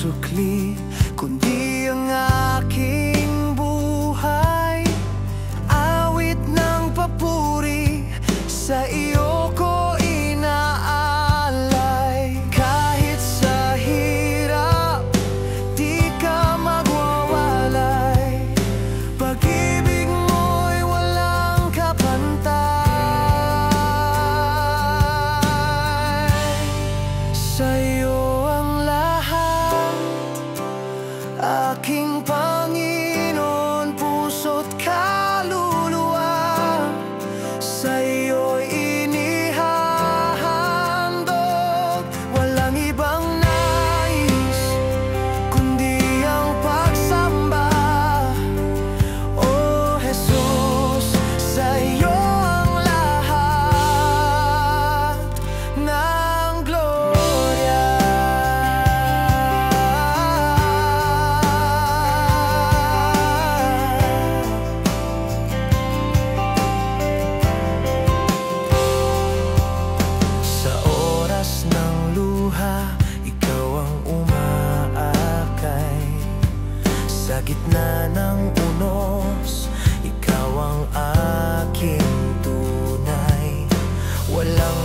sukli, kundi ang aking buhay. Awit ng papuri, sa iyo ko inaalay. Kahit sa hirap, di ka magwawalay. Pag-ibig mo'y walang kapantay. Sa'yo ang lahat, aking Panginoon, puso't kaluluwa. Sa'yo'y inihahandog, walang ibang nais kundi ang pagsamba. O Jesus, sa'yo ang lahat ng gloria. Sa oras ng luha, ikaw ang umaakay. Sa gitna ng unos, ikaw ang aking tunay. Walang